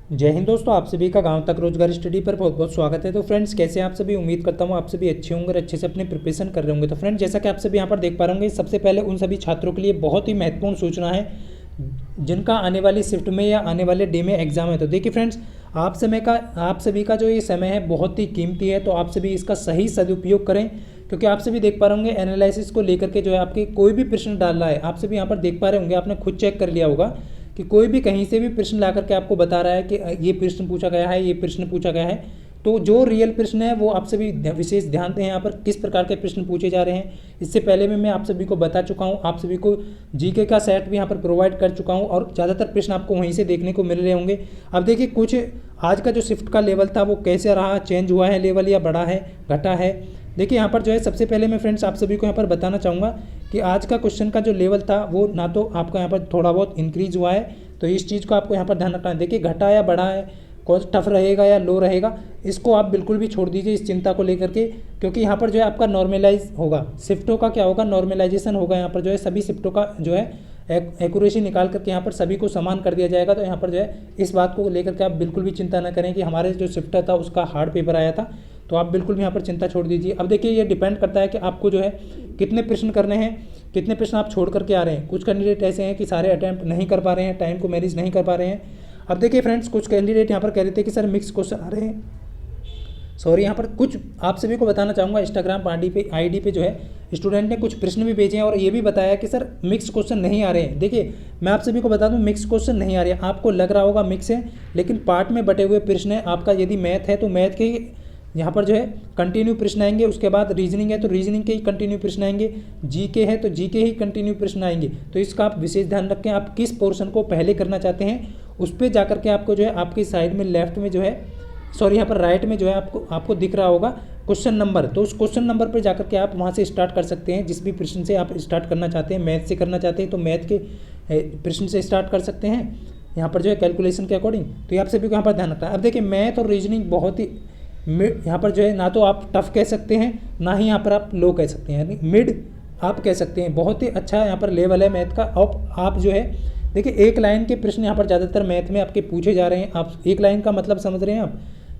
जय हिंद दोस्तों, आप सभी का गांव तक रोजगार स्टडी पर बहुत बहुत स्वागत है। तो फ्रेंड्स, कैसे हैं आप सभी? उम्मीद करता हूं आप सभी अच्छे होंगे और अच्छे से अपने प्रिपरेशन कर रहे होंगे। तो फ्रेंड्स, जैसा कि आप सभी यहां पर देख पा रहे होंगे, सबसे पहले उन सभी छात्रों के लिए बहुत ही महत्वपूर्ण सूचना है जिनका आने वाली शिफ्ट में या आने वाले डे में एग्जाम है। तो देखिए फ्रेंड्स, आप सभी का जो ये समय है बहुत ही कीमती है, तो आप सभी इसका सही सदुपयोग करें, क्योंकि आप सभी देख पा रहे होंगे एनालिसिस को लेकर के जो है आपके कोई भी प्रश्न डाल रहा है, आप सभी यहाँ पर देख पा रहे होंगे, आपने खुद चेक कर लिया होगा कि कोई भी कहीं से भी प्रश्न ला करके आपको बता रहा है कि ये प्रश्न पूछा गया है, ये प्रश्न पूछा गया है। तो जो रियल प्रश्न है वो आप सभी विशेष ध्यान दें यहाँ पर किस प्रकार के प्रश्न पूछे जा रहे हैं। इससे पहले भी मैं आप सभी को बता चुका हूँ, आप सभी को जीके का सेट भी यहाँ पर प्रोवाइड कर चुका हूँ और ज़्यादातर प्रश्न आपको वहीं से देखने को मिल रहे होंगे। अब देखिए, कुछ आज का जो शिफ्ट का लेवल था वो कैसे रहा, चेंज हुआ है लेवल या बढ़ा है, घटा है। देखिए यहाँ पर जो है सबसे पहले मैं फ्रेंड्स आप सभी को यहाँ पर बताना चाहूँगा कि आज का क्वेश्चन का जो लेवल था वो ना तो आपका यहाँ पर थोड़ा बहुत इंक्रीज हुआ है, तो इस चीज़ को आपको यहाँ पर ध्यान रखना है। देखिए, घटा या बढ़ा है, कौन टफ रहेगा या लो रहेगा, इसको आप बिल्कुल भी छोड़ दीजिए इस चिंता को लेकर के, क्योंकि यहाँ पर जो है आपका नॉर्मलाइज होगा, शिफ्टों का क्या होगा, नॉर्मलाइजेशन होगा। यहाँ पर जो है सभी शिफ्टों का जो है एक्यूरेसी निकाल करके यहाँ पर सभी को समान कर दिया जाएगा। तो यहाँ पर जो है इस बात को लेकर के आप बिल्कुल भी चिंता न करें कि हमारे जो शिफ्ट था उसका हार्ड पेपर आया था, तो आप बिल्कुल भी यहाँ पर चिंता छोड़ दीजिए। अब देखिए, ये डिपेंड करता है कि आपको जो है कितने प्रश्न करने हैं, कितने प्रश्न आप छोड़ करके आ रहे हैं। कुछ कैंडिडेट ऐसे हैं कि सारे अटैम्प्ट नहीं कर पा रहे हैं, टाइम को मैनेज नहीं कर पा रहे हैं। अब देखिए फ्रेंड्स, कुछ कैंडिडेट यहाँ पर कह रहे थे कि सर मिक्स क्वेश्चन आ रहे हैं। सॉरी, यहाँ पर कुछ आप सभी को बताना चाहूँगा, इंस्टाग्राम आईडी पे जो है स्टूडेंट ने कुछ प्रश्न भी भेजे हैं और ये भी बताया कि सर मिक्स क्वेश्चन नहीं आ रहे हैं। देखिए, मैं आप सभी को बता दूं, मिक्स क्वेश्चन नहीं आ रहे हैं। आपको लग रहा होगा मिक्स है, लेकिन पार्ट में बटे हुए प्रश्न है। आपका यदि मैथ है तो मैथ के यहाँ पर जो है कंटिन्यू प्रश्न आएंगे, उसके बाद रीजनिंग है तो रीजनिंग के ही कंटिन्यू प्रश्न आएंगे, जीके है तो जीके ही कंटिन्यू प्रश्न आएंगे। तो इसका आप विशेष ध्यान रखें, आप किस पोर्शन को पहले करना चाहते हैं उस पर जाकर के आपको जो है आपकी साइड में लेफ्ट में जो है, सॉरी यहाँ पर राइट में जो है आपको दिख रहा होगा क्वेश्चन नंबर। तो उस क्वेश्चन नंबर पर जाकर के आप वहाँ से स्टार्ट कर सकते हैं। जिस भी प्रश्न से आप स्टार्ट करना चाहते हैं, मैथ से करना चाहते हैं तो मैथ के प्रश्न से स्टार्ट कर सकते हैं, यहाँ पर जो है कैलकुलेशन के अकॉर्डिंग। तो ये आप सभी को यहाँ पर ध्यान रखना है। अब देखिए, मैथ और रीजनिंग बहुत ही यहाँ पर जो है ना तो आप टफ कह सकते हैं, ना ही यहाँ पर आप लो कह सकते हैं, यानी मिड आप कह सकते हैं। बहुत ही अच्छा यहाँ पर लेवल है मैथ का। अब आप जो है देखिए, एक लाइन के प्रश्न यहाँ पर ज़्यादातर मैथ में आपके पूछे जा रहे हैं। आप एक लाइन का मतलब समझ रहे हैं आप?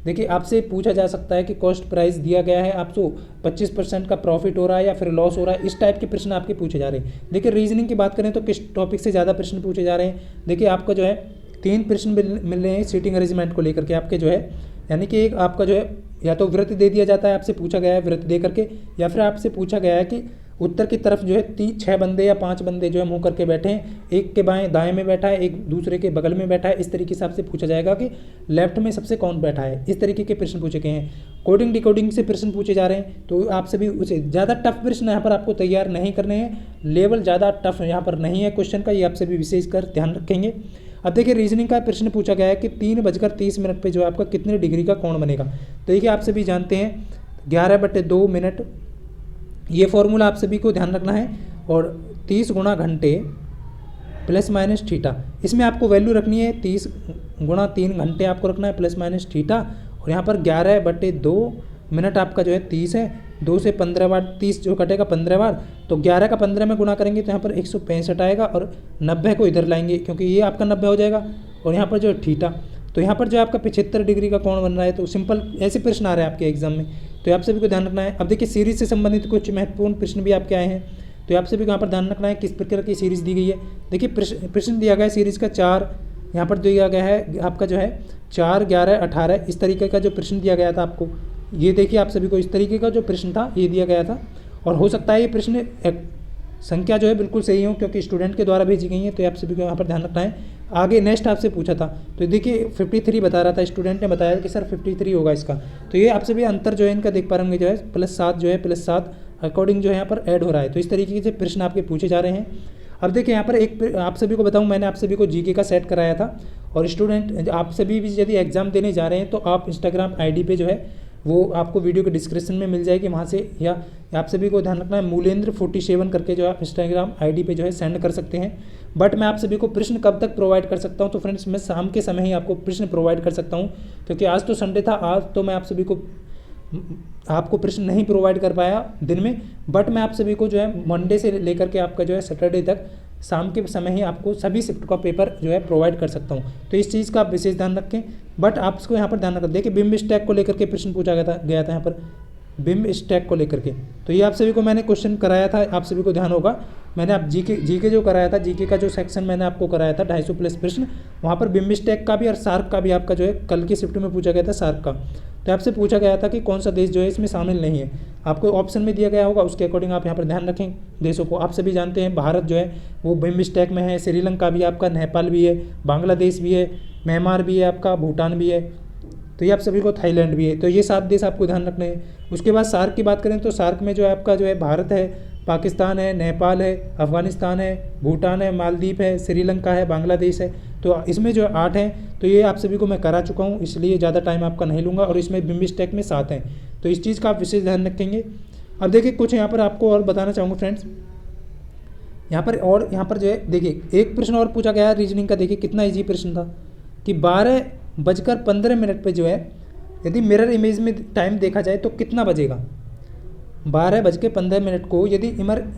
देखिए, आपसे पूछा जा सकता है कि कॉस्ट प्राइस दिया गया है, आपको 25% का प्रॉफिट हो रहा है या फिर लॉस हो रहा है, इस टाइप के प्रश्न आपके पूछे जा रहे हैं। देखिए, रीजनिंग की बात करें तो किस टॉपिक से ज़्यादा प्रश्न पूछे जा रहे हैं। देखिए, आपका जो है 3 प्रश्न मिल रहे हैं सीटिंग अरेंजमेंट को लेकर के आपके जो है, यानी कि एक आपका जो है या तो वृत्त दे दिया जाता है, आपसे पूछा गया है वृत्त दे करके, या फिर आपसे पूछा गया है कि उत्तर की तरफ जो है 6 बंदे या 5 बंदे जो है मुंह करके बैठे हैं, एक के बाएं दाएं में बैठा है, एक दूसरे के बगल में बैठा है। इस तरीके से आपसे पूछा जाएगा कि लेफ्ट में सबसे कौन बैठा है। इस तरीके के प्रश्न पूछे गए हैं। कोडिंग डिकोडिंग से प्रश्न पूछे जा रहे हैं, तो आप सभी उसे ज़्यादा टफ प्रश्न यहाँ पर आपको तैयार नहीं करने हैं। लेवल ज़्यादा टफ यहाँ पर नहीं है क्वेश्चन का, ये आप सभी विशेष कर ध्यान रखेंगे। अब देखिए, रीजनिंग का प्रश्न पूछा गया है कि 3:30 पे जो है आपका कितने डिग्री का कोण बनेगा। तो देखिए, आप सभी जानते हैं 11/2 मिनट, ये फॉर्मूला आप सभी को ध्यान रखना है। और 30 गुणा घंटे प्लस माइनस थीटा, इसमें आपको वैल्यू रखनी है 30 गुणा 3 घंटे आपको रखना है प्लस माइनस थीटा। और यहाँ पर 11/2 मिनट आपका जो है 30 है, 2 से 15 बार 30 जो कटेगा 15 बार, तो 11 का 15 में गुणा करेंगे तो यहाँ पर 165 आएगा और 90 को इधर लाएंगे क्योंकि ये आपका 90 हो जाएगा। और यहाँ पर जो है थीटा, तो यहाँ पर जो आपका 75 डिग्री का कोण बन रहा है। तो सिंपल ऐसे प्रश्न आ रहे हैं आपके एग्जाम में, तो आप सभी को ध्यान रखना है। अब देखिए, सीरीज से संबंधित कुछ महत्वपूर्ण प्रश्न भी आपके आए हैं, तो आप सभी को यहाँ पर ध्यान रखना है किस प्रकार की सीरीज दी गई है। देखिए, प्रश्न दिया गया है सीरीज का 4, यहाँ पर दिया गया है आपका जो है 4, 11, 18, इस तरीके का जो प्रश्न दिया गया था आपको। ये देखिए, आप सभी को इस तरीके का जो प्रश्न था ये दिया गया था, और हो सकता है ये प्रश्न संख्या जो है बिल्कुल सही हो क्योंकि स्टूडेंट के द्वारा भेजी गई है। तो आप सभी को यहाँ पर ध्यान रखना है। आगे नेक्स्ट आपसे पूछा था, तो देखिए 53 बता रहा था, स्टूडेंट ने बताया कि सर 53 होगा इसका। तो ये आप सभी अंतर जो है इनका देख पा रहे होंगे, जो है +7 जो है +7 अकॉर्डिंग जो है यहाँ पर ऐड हो रहा है। तो इस तरीके से प्रश्न आपके पूछे जा रहे हैं। अब देखिए, यहाँ पर एक आप सभी को बताऊँ, मैंने आप सभी को जीके का सेट कराया था, और स्टूडेंट आप सभी भी यदि एग्जाम देने जा रहे हैं तो आप इंस्टाग्राम आईडी पे जो है वो आपको वीडियो के डिस्क्रिप्शन में मिल जाएगी, वहाँ से, या आप सभी को ध्यान रखना है मूलेंद्र47 करके जो आप इंस्टाग्राम आईडी पे जो है सेंड कर सकते हैं। बट मैं आप सभी को प्रश्न कब तक प्रोवाइड कर सकता हूँ, तो फ्रेंड्स मैं शाम के समय ही आपको प्रश्न प्रोवाइड कर सकता हूँ, क्योंकि आज तो संडे था, आज तो मैं आप सभी को आपको प्रश्न नहीं प्रोवाइड कर पाया दिन में। बट मैं आप सभी को जो है मंडे से लेकर के आपका जो है सैटरडे तक शाम के समय ही आपको सभी शिफ्ट का पेपर जो है प्रोवाइड कर सकता हूँ। तो इस चीज़ का आप विशेष ध्यान रखें। बट आपको यहाँ पर ध्यान रखें, देखिए बिम्ब स्टैक को लेकर के प्रश्न पूछा गया था यहाँ पर, बिम्ब स्टैक को लेकर के। तो ये आप सभी को मैंने क्वेश्चन कराया था, आप सभी को ध्यान होगा। मैंने आप जीके जो कराया था, जीके का जो सेक्शन मैंने आपको कराया था 250 प्लस प्रश्न, वहाँ पर बिम्ब स्टैक का भी और सार्क का भी आपका जो है कल की शिफ्ट में पूछा गया था, सार्क का। तो आपसे पूछा गया था कि कौन सा देश जो है इसमें शामिल नहीं है, आपको ऑप्शन में दिया गया होगा, उसके अकॉर्डिंग आप यहाँ पर ध्यान रखें देशों को। आप सभी जानते हैं भारत जो है वो बिम्ब स्टैक में है, श्रीलंका भी आपका, नेपाल भी है, बांग्लादेश भी है, म्यांमार भी है आपका, भूटान भी है, तो ये आप सभी को थाईलैंड भी है। तो ये 7 देश आपको ध्यान रखने हैं। उसके बाद सार्क की बात करें तो सार्क में जो है आपका जो है भारत है, पाकिस्तान है, नेपाल है, अफगानिस्तान है, भूटान है, मालदीव है, श्रीलंका है, बांग्लादेश है। तो इसमें जो 8 हैं, तो ये आप सभी को मैं करा चुका हूँ, इसलिए ज़्यादा टाइम आपका नहीं लूँगा। और इसमें बिम्ब स्टैक में 7 हैं, तो इस चीज़ का आप विशेष ध्यान रखेंगे। अब देखिए कुछ यहाँ पर आपको और बताना चाहूँगा फ्रेंड्स, यहाँ पर जो है देखिए एक प्रश्न और पूछा गया है रीजनिंग का। देखिए कितना ईजी प्रश्न था कि 12:15 पे जो है यदि मिरर इमेज में टाइम देखा जाए तो कितना बजेगा। 12:15 को यदि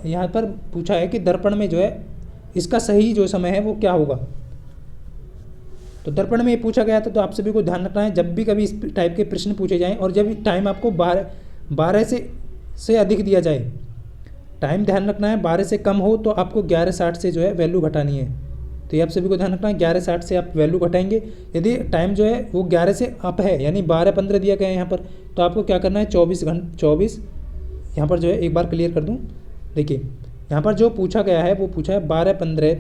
यहाँ पर पूछा है कि दर्पण में जो है इसका सही जो समय है वो क्या होगा। तो दर्पण में ये पूछा गया था, तो आप सभी को ध्यान रखना है जब भी कभी इस टाइप के प्रश्न पूछे जाएं और जब टाइम आपको 12 से अधिक दिया जाए, टाइम ध्यान रखना है 12 से कम हो तो आपको 11:60 से जो है वैल्यू घटानी है। तो ये आप सभी को ध्यान रखना है 11:60 से आप वैल्यू घटाएंगे। यदि टाइम जो है वो 11 से अप है, यानी 12:15 दिया गया है यहाँ पर, तो आपको क्या करना है 24 यहाँ पर जो है एक बार क्लियर कर दूँ। देखिए यहाँ पर जो पूछा गया है वो पूछा है 12:15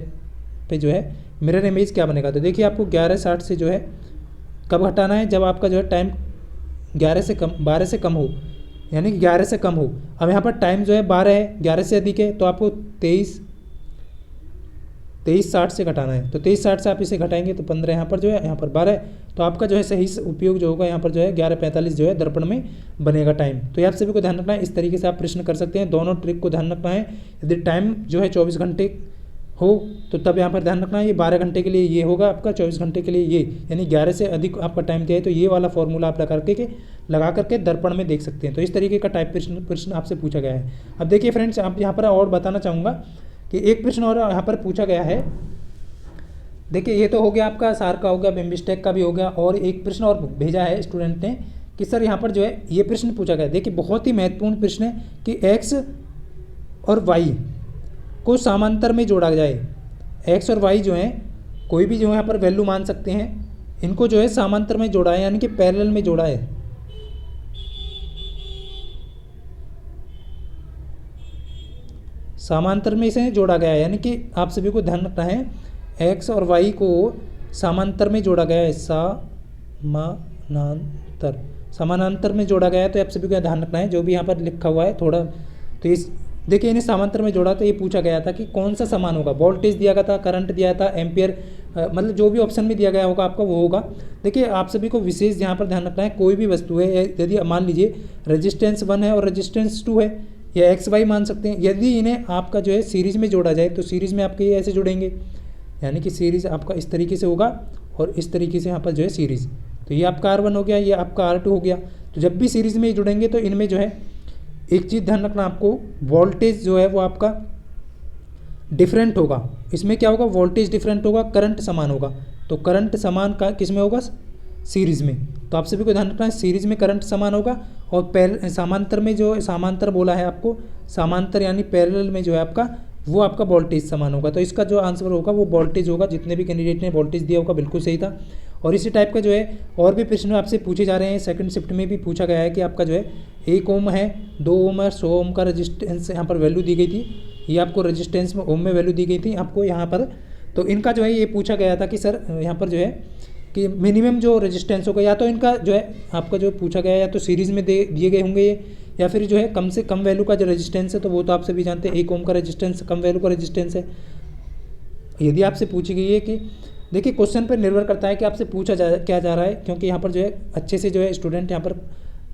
पे जो है मिरर इमेज क्या बनेगा। तो देखिए आपको 11:60 से जो है कब हटाना है, जब आपका जो है टाइम 12 से कम हो, यानी कि 11 से कम हो। अब यहाँ पर टाइम जो है 12 है, 11 से अधिक है, तो आपको 23:60 से घटाना है। तो 23:60 से आप इसे घटाएंगे तो 15 यहाँ पर जो है, यहाँ पर 12, तो आपका जो है सही उपयोग जो होगा यहाँ पर जो है 11:45 जो है दर्पण में बनेगा टाइम। तो ये आप सभी को ध्यान रखना है, इस तरीके से आप प्रश्न कर सकते हैं। दोनों ट्रिक को ध्यान रखना है। यदि टाइम जो है 24 घंटे हो तो तब यहाँ पर ध्यान रखना है ये 12 घंटे के लिए ये होगा आपका, 24 घंटे के लिए ये, यानी 11 से अधिक आपका टाइम दिया है तो ये वाला फॉर्मूला आप लगा करके दर्पण में देख सकते हैं। तो इस तरीके का टाइप प्रश्न आपसे पूछा गया है। अब देखिए फ्रेंड्स, आप यहाँ पर और बताना चाहूँगा कि एक प्रश्न और यहाँ पर पूछा गया है। देखिए ये तो हो गया आपका सार का, हो गया बिम्ब स्टैक का भी हो गया, और एक प्रश्न और भेजा है स्टूडेंट ने कि सर यहाँ पर जो है ये प्रश्न पूछा गया। देखिए बहुत ही महत्वपूर्ण प्रश्न है कि एक्स और वाई को समांतर में जोड़ा जाए। एक्स और वाई जो है कोई भी जो है यहाँ पर वैल्यू मान सकते हैं, इनको जो है समांतर में जोड़ा है, यानी कि पैरेलल में जोड़ा है। समांतर में इसे जोड़ा गया है, यानी कि आप सभी को ध्यान रखना है एक्स और वाई को समांतर में जोड़ा गया है, समानांतर में जोड़ा गया है। तो आप सभी को ध्यान रखना है जो भी यहाँ पर लिखा हुआ है थोड़ा, तो इस देखिए इन्हें समांतर में जोड़ा, तो ये पूछा गया था कि कौन सा समान होगा। वोल्टेज दिया गया था, करंट दिया था, एम्पियर, मतलब जो भी ऑप्शन में दिया गया होगा आपका वो होगा। देखिए आप सभी को विशेष यहाँ पर ध्यान रखना है, कोई भी वस्तु है, यदि मान लीजिए रेजिस्टेंस 1 है और रेजिस्टेंस 2 है, या एक्स वाई मान सकते हैं, यदि इन्हें आपका जो है सीरीज़ में जोड़ा जाए तो सीरीज़ में आपके ये ऐसे जुड़ेंगे, यानी कि सीरीज़ आपका इस तरीके से होगा और इस तरीके से यहाँ पर जो है सीरीज़। तो ये आपका R1 हो गया, ये आपका R2 हो गया। तो जब भी सीरीज़ में जुड़ेंगे तो इनमें जो है एक चीज़ ध्यान रखना आपको, वोल्टेज जो है वो आपका डिफरेंट होगा। इसमें क्या होगा, वोल्टेज डिफरेंट होगा, करंट समान होगा। तो करंट समान का किस में होगा, सीरीज़ में। तो आप सभी को ध्यान रखना है सीरीज़ में करंट समान होगा, और समांतर में जो समांतर बोला है आपको, समांतर यानी पैरेलल में जो है आपका वो आपका वोल्टेज समान होगा। तो इसका जो आंसर होगा वो वोल्टेज होगा। जितने भी कैंडिडेट ने वोल्टेज दिया होगा बिल्कुल सही था। और इसी टाइप का जो है और भी प्रश्न आपसे पूछे जा रहे हैं। सेकंड शिफ्ट में भी पूछा गया है कि आपका जो है 1 ओम है, 2 ओम है, 100 ओम का रजिस्टेंस यहाँ पर वैल्यू दी गई थी। ये आपको रजिस्टेंस में ओम में वैल्यू दी गई थी आपको यहाँ पर। तो इनका जो है ये पूछा गया था कि सर यहाँ पर जो है कि मिनिमम जो रेजिस्टेंस होगा, या तो इनका जो है आपका जो पूछा गया या तो सीरीज़ में दिए गए होंगे ये, या फिर जो है कम से कम वैल्यू का जो रेजिस्टेंस है, तो वो तो आप सभी जानते हैं 1 ओम का रेजिस्टेंस कम वैल्यू का रेजिस्टेंस है। यदि आपसे पूछी गई है कि देखिए क्वेश्चन पर निर्भर करता है कि आपसे पूछा क्या जा रहा है, क्योंकि यहाँ पर जो है अच्छे से जो है स्टूडेंट यहाँ पर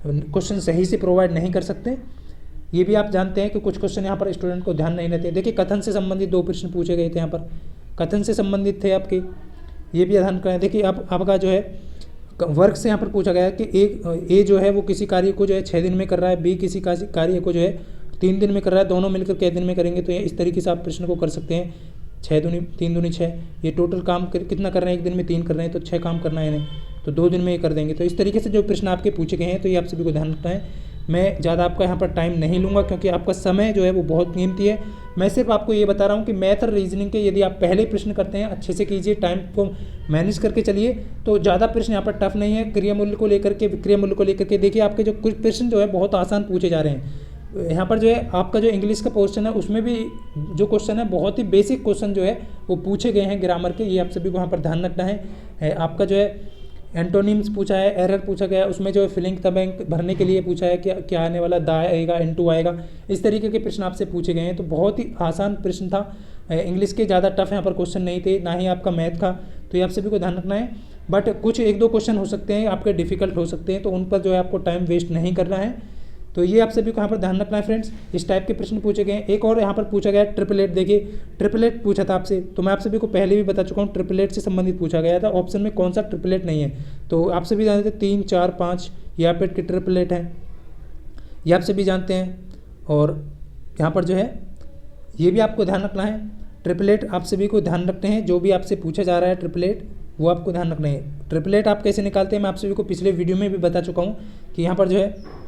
क्वेश्चन सही से प्रोवाइड नहीं कर सकते। ये भी आप जानते हैं कि कुछ क्वेश्चन यहाँ पर स्टूडेंट को ध्यान नहीं रहते। देखिए कथन से संबंधित 2 प्रश्न पूछे गए थे यहाँ पर, कथन से संबंधित थे आपके, ये भी ध्यान करें। देखिए आपका जो है वर्क से यहाँ पर पूछा गया है कि ए जो है वो किसी कार्य को जो है 6 दिन में कर रहा है, बी किसी कार्य को जो है 3 दिन में कर रहा है, दोनों मिलकर कितने दिन में करेंगे। तो ये इस तरीके से आप प्रश्न को कर सकते हैं। 6 दूनी 3 दूनी 6, ये टोटल काम कितना कर रहे हैं, एक दिन में 3 कर रहे हैं तो 6 काम करना है इन्हें, तो 2 दिन में ये कर देंगे। तो इस तरीके से जो प्रश्न आपके पूछे गए हैं तो ये आप सभी को ध्यान रखना है। मैं ज़्यादा आपका यहाँ पर टाइम नहीं लूँगा क्योंकि आपका समय जो है वो बहुत कीमती है। मैं सिर्फ आपको ये बता रहा हूँ कि मैथ और रीजनिंग के यदि आप पहले प्रश्न करते हैं अच्छे से कीजिए, टाइम को मैनेज करके चलिए, तो ज़्यादा प्रश्न यहाँ पर टफ नहीं है। क्रिया मूल्य को लेकर के, विक्रिया मूल्य को लेकर के देखिए आपके जो कुछ प्रश्न जो है बहुत आसान पूछे जा रहे हैं। यहाँ पर जो है आपका जो इंग्लिश का पोर्शन है उसमें भी जो क्वेश्चन है बहुत ही बेसिक क्वेश्चन जो है वो पूछे गए हैं ग्रामर के, ये आप सभी को यहाँ पर ध्यान रखना है। आपका जो है एंटोनिम्स पूछा है, एरर पूछा गया है, उसमें जो है फिलिंग द ब्लैंक भरने के लिए पूछा है कि क्या आने वाला, दा आएगा, इनटू आएगा, इस तरीके के प्रश्न आपसे पूछे गए हैं। तो बहुत ही आसान प्रश्न था, इंग्लिश के ज़्यादा टफ यहाँ पर क्वेश्चन नहीं थे, ना ही आपका मैथ का, तो ये आप सभी को ध्यान रखना है। बट कुछ 1-2 क्वेश्चन हो सकते हैं आपके डिफिकल्ट हो सकते हैं, तो उन पर जो है आपको टाइम वेस्ट नहीं करना है। तो ये आप सभी को यहाँ पर ध्यान रखना है फ्रेंड्स, इस टाइप के प्रश्न पूछे गए हैं। एक और यहाँ पर पूछा गया है ट्रिपलेट, देखिए ट्रिपलेट पूछा था आपसे, तो मैं आप सभी को पहले भी बता चुका हूँ ट्रिपलेट से संबंधित पूछा गया था। ऑप्शन में कौन सा ट्रिपलेट नहीं है, तो आप सभी जानते हैं 3, 4, 5 यहाँ पर के ट्रिपलेट हैं, ये आप सभी जानते हैं। और यहाँ पर जो है ये भी आपको ध्यान रखना है, ट्रिपलेट आप सभी को ध्यान रखते हैं, जो भी आपसे पूछा जा रहा है ट्रिपलेट वो आपको ध्यान रखना है। ट्रिपलेट आप कैसे निकालते हैं मैं आप सभी को पिछले वीडियो में भी बता चुका हूँ कि यहाँ पर जो है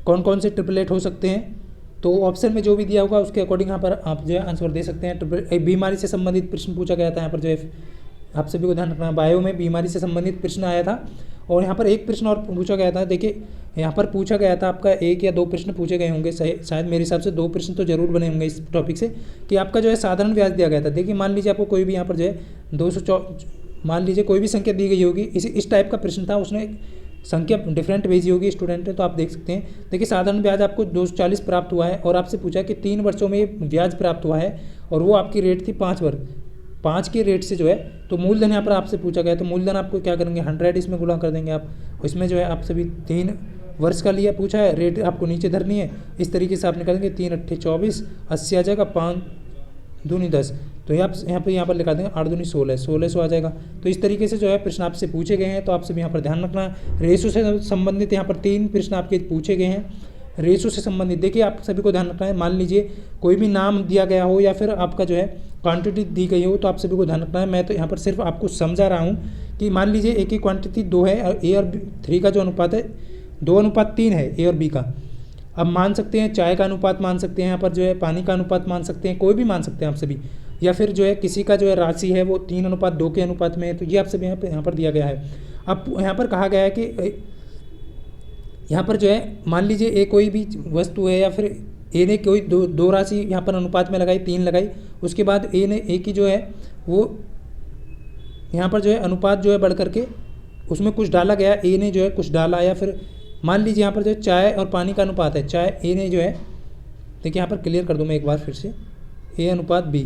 कौन कौन से ट्रिपलेट हो सकते हैं। तो ऑप्शन में जो भी दिया होगा उसके अकॉर्डिंग यहाँ पर आप जो है आंसर दे सकते हैं। एक बीमारी से संबंधित प्रश्न पूछा गया था, यहाँ पर जो है आप सभी को ध्यान रखना है, बायो में बीमारी से संबंधित प्रश्न आया था। और यहाँ पर एक प्रश्न और पूछा गया था, देखिए यहाँ पर पूछा गया था आपका 1 या 2 प्रश्न पूछे गए होंगे, शायद मेरे हिसाब से 2 प्रश्न तो जरूर बने होंगे इस टॉपिक से, कि आपका जो है साधारण ब्याज दिया गया था। देखिए मान लीजिए आपको कोई भी यहाँ पर जो है 200 मान लीजिए कोई भी संख्या दी गई होगी, इस टाइप का प्रश्न था, उसने संख्या डिफरेंट भेजी होगी स्टूडेंट ने, तो आप देख सकते हैं। देखिए साधारण ब्याज आपको 240 प्राप्त हुआ है और आपसे पूछा कि 3 वर्षों में ब्याज प्राप्त हुआ है और वो आपकी रेट थी 5 वर्ष, 5 के रेट से जो है, तो मूलधन यहाँ पर आपसे पूछा गया, तो मूलधन आपको क्या करेंगे 100 इसमें गुणा कर देंगे आप, इसमें जो है आप सभी 3 वर्ष का लिया पूछा है, रेट आपको नीचे धरनी है, इस तरीके से आप निकालेंगे 3 8 24, 80 आ जाएगा, 5 दूनी 10, तो यहाँ पर लिखा देंगे 8 दूनी 16, 1600 आ जाएगा। तो इस तरीके से जो है प्रश्न आपसे पूछे गए हैं, तो आप सभी यहाँ पर ध्यान रखना। रेशो से संबंधित यहाँ पर 3 प्रश्न आपके पूछे गए हैं, रेशो से संबंधित। देखिए आप सभी को ध्यान रखना है, मान लीजिए कोई भी नाम दिया गया हो या फिर आपका जो है क्वांटिटी दी गई हो, तो आप सभी को ध्यान रखना है। मैं तो यहाँ पर सिर्फ आपको समझा रहा हूँ कि मान लीजिए एक ही क्वांटिटी 2 है और ए और 3 का जो अनुपात है 2:3 है ए और बी का। अब मान सकते हैं चाय का अनुपात मान सकते हैं, यहाँ पर जो है पानी का अनुपात मान सकते हैं, कोई भी मान सकते हैं आप सभी, या फिर जो है किसी का जो है राशि है वो 3:2 के अनुपात में है, तो ये आप सभी यहाँ पर दिया गया है। अब यहाँ पर कहा गया है कि यहाँ पर जो है मान लीजिए ए कोई भी वस्तु है या फिर ए ने कोई दो राशि यहाँ पर अनुपात में लगाई, 3 लगाई, उसके बाद ए की जो है वो यहाँ पर जो है अनुपात जो है बढ़ करके उसमें कुछ डाला गया, ए ने जो है कुछ डाला, या फिर मान लीजिए यहाँ पर जो चाय और पानी का अनुपात है, चाय ए ने जो है, देखिए यहाँ पर क्लियर कर दूँ मैं एक बार फिर से, ए अनुपात बी,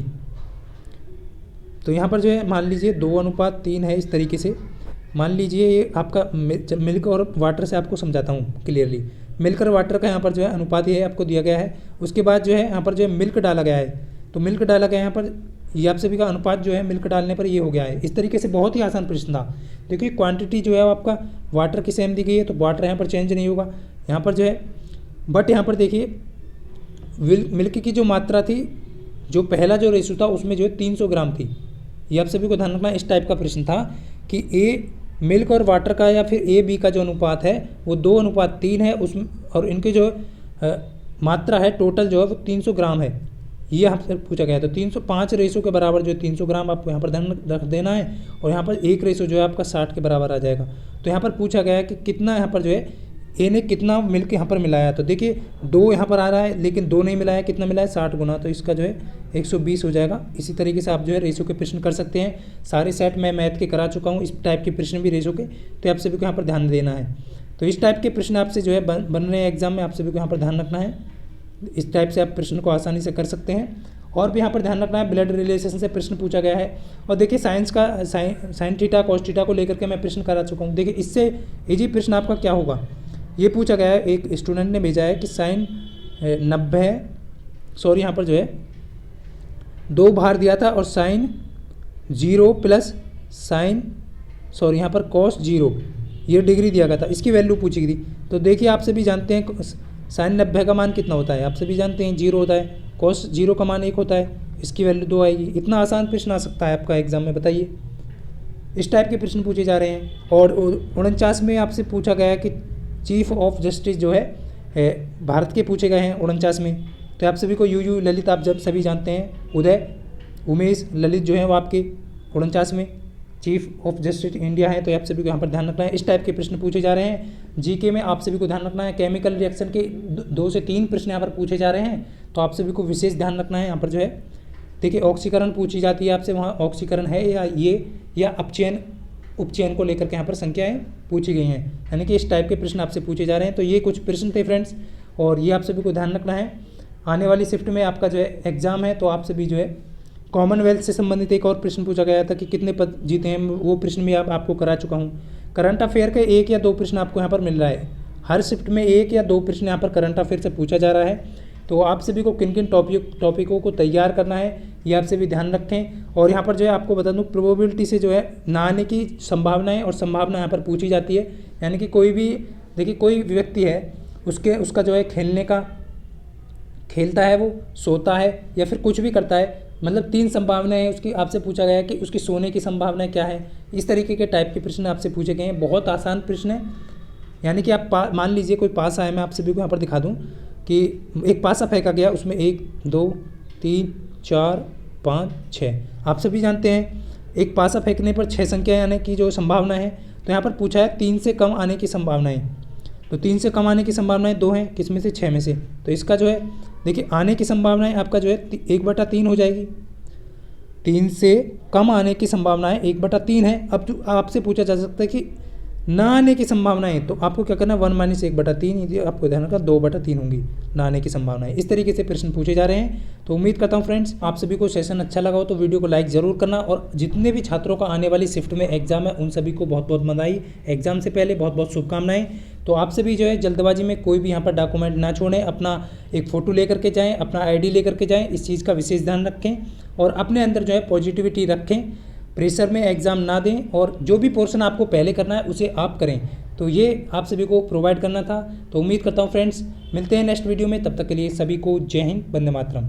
तो यहाँ पर जो है मान लीजिए 2:3 है, इस तरीके से मान लीजिए ये आपका मिल्क और वाटर से आपको समझाता हूँ क्लियरली। मिल्क और वाटर का यहाँ पर जो है अनुपात ये आपको दिया गया है, उसके बाद जो है यहाँ पर जो है मिल्क डाला गया है, तो मिल्क डाला गया है यहाँ पर, ये आप सभी का अनुपात जो है मिल्क डालने पर ये हो गया है। इस तरीके से बहुत ही आसान प्रश्न था। देखिए क्वांटिटी जो है वो आपका वाटर की सेम दी गई है, तो वाटर यहाँ पर चेंज नहीं होगा यहाँ पर जो है, बट यहाँ पर देखिए मिल्क की जो मात्रा थी, जो पहला जो रेशो था उसमें जो है 300 ग्राम थी। ये आप सभी को ध्यान रखना, इस टाइप का प्रश्न था कि ए मिल्क और वाटर का या फिर ए बी का जो अनुपात है वो 2:3 है, उसमें और इनके जो मात्रा है टोटल जो है वो 300 ग्राम है, ये आपसे पूछा गया। तो 305 रेशो के बराबर जो है 300 ग्राम आपको यहाँ पर ध्यान रख देना है, और यहाँ पर 1 रेशो जो है आपका 60 के बराबर आ जाएगा। तो यहाँ पर पूछा गया है कि कितना यहाँ पर जो है ए ने कितना मिल्क यहाँ पर मिलाया, तो देखिए 2 यहाँ पर आ रहा है लेकिन 2 नहीं मिलाया, कितना मिला है 60 गुना, तो इसका जो है 120 हो जाएगा। इसी तरीके से आप जो है रेशो के प्रश्न कर सकते हैं। सारे सेट मैं मैथ के करा चुका हूँ, इस टाइप के प्रश्न भी रेशो के, तो आप सभी को यहाँ पर ध्यान देना है। तो इस टाइप के प्रश्न आपसे जो है बन रहे हैं एग्जाम में, आप सभी को यहाँ पर ध्यान रखना है। इस टाइप से आप प्रश्न को आसानी से कर सकते हैं। और भी यहाँ पर ध्यान रखना है, ब्लड रिलेशन से प्रश्न पूछा गया है। और देखिए साइंस का साइन थीटा कॉस थीटा को लेकर के मैं प्रश्न करा चुका हूँ। देखिए इससे इजी प्रश्न आपका क्या होगा, ये पूछा गया है, एक स्टूडेंट ने भेजा है कि साइन 90 सॉरी यहाँ पर जो है 2 भार दिया था और साइन 0 प्लस साइन सॉरी यहाँ पर कॉस 0 ये डिग्री दिया गया था, इसकी वैल्यू पूछी गई थी। तो देखिए आप सभी जानते हैं साइन 90 का मान कितना होता है, आप सभी जानते हैं 0 होता है, कॉस 0 का मान 1 होता है, इसकी वैल्यू 2 आएगी। इतना आसान प्रश्न आ सकता है आपका एग्जाम में, बताइए। इस टाइप के प्रश्न पूछे जा रहे हैं। और 49 में आपसे पूछा गया है कि चीफ ऑफ जस्टिस जो है भारत के पूछे गए हैं 49 में। तो आप सभी को यू ललित आप जब सभी जानते हैं, उदय उमेश ललित जो है वो आपके 49 में चीफ ऑफ जस्टिस इंडिया है। तो आप सभी को यहाँ पर ध्यान रखना है। इस टाइप के प्रश्न पूछे जा रहे हैं। जीके में आप सभी को ध्यान रखना है, केमिकल रिएक्शन के 2 से 3 प्रश्न यहाँ पर पूछे जा रहे हैं। तो आप सभी को विशेष ध्यान रखना है। यहाँ पर जो है देखिए ऑक्सीकरण पूछी जाती है आपसे, वहाँ ऑक्सीकरण है या अपचयन उपचयन को लेकर के यहाँ पर संख्याएँ पूछी गई हैं, यानी कि इस टाइप के प्रश्न आपसे पूछे जा रहे हैं। तो ये कुछ प्रश्न थे फ्रेंड्स, और ये आप सभी को ध्यान रखना है। आने वाली शिफ्ट में आपका जो है एग्ज़ाम है, तो आप सभी जो है कॉमनवेल्थ से संबंधित एक और प्रश्न पूछा गया था कि कितने पद जीते हैं, वो प्रश्न भी आपको करा चुका हूँ। करंट अफेयर के 1 या 2 प्रश्न आपको यहाँ पर मिल रहा है। हर शिफ्ट में 1 या 2 प्रश्न यहाँ पर करंट अफेयर से पूछा जा रहा है। तो आप सभी को किन किन टॉपिकों को तैयार करना है, ये आप सभी ध्यान रखें। और यहाँ पर जो है आपको बता दूँ, प्रोबेबिलिटी से जो है ना आने की संभावनाएं और संभावना यहाँ पर पूछी जाती है। यानी कि कोई भी देखिए कोई व्यक्ति है, उसका जो है खेलता है, वो सोता है या फिर कुछ भी करता है, मतलब 3 संभावनाएं हैं उसकी। आपसे पूछा गया है कि उसकी सोने की संभावना क्या है। इस तरीके के टाइप के प्रश्न आपसे पूछे गए हैं। बहुत आसान प्रश्न है। यानी कि आप मान लीजिए कोई पासा है, मैं आप सभी को यहाँ पर दिखा दूँ कि एक पासा फेंका गया, उसमें 1 2 3 4 5 6। आप सभी जानते हैं एक पासा फेंकने पर 6 संख्या आने की जो संभावना है। तो यहाँ पर पूछा है 3 से कम आने की संभावनाएं। तो 3 से कम आने की संभावनाएं 2 हैं, किसमें से 6 में से। तो इसका जो है देखिए आने की संभावनाएं आपका जो है 1/3 हो जाएगी। 3 से कम आने की संभावनाएं 1/3 है। अब जो आपसे पूछा जा सकता है कि ना आने की संभावनाएं, तो आपको क्या करना है 1 - 1/3, आपको ध्यान रखना 2/3 होंगी ना आने की संभावनाएं। इस तरीके से प्रश्न पूछे जा रहे हैं। तो उम्मीद करता हूं फ्रेंड्स आप सभी को सेशन अच्छा लगा हो तो वीडियो को लाइक ज़रूर करना। और जितने भी छात्रों का आने वाली शिफ्ट में एग्जाम है उन सभी को बहुत बहुत बधाई, एग्जाम से पहले बहुत बहुत शुभकामनाएं। तो आप सभी जो है जल्दबाजी में कोई भी यहाँ पर डॉक्यूमेंट ना छोड़ें, अपना एक फ़ोटो लेकर के जाएँ, अपना ID लेकर के जाएँ। इस चीज़ का विशेष ध्यान रखें और अपने अंदर जो है पॉजिटिविटी रखें। प्रेशर में एग्ज़ाम ना दें और जो भी पोर्शन आपको पहले करना है उसे आप करें। तो ये आप सभी को प्रोवाइड करना था। तो उम्मीद करता हूँ फ्रेंड्स मिलते हैं नेक्स्ट वीडियो में, तब तक के लिए सभी को जय हिंद, वंदे मातरम।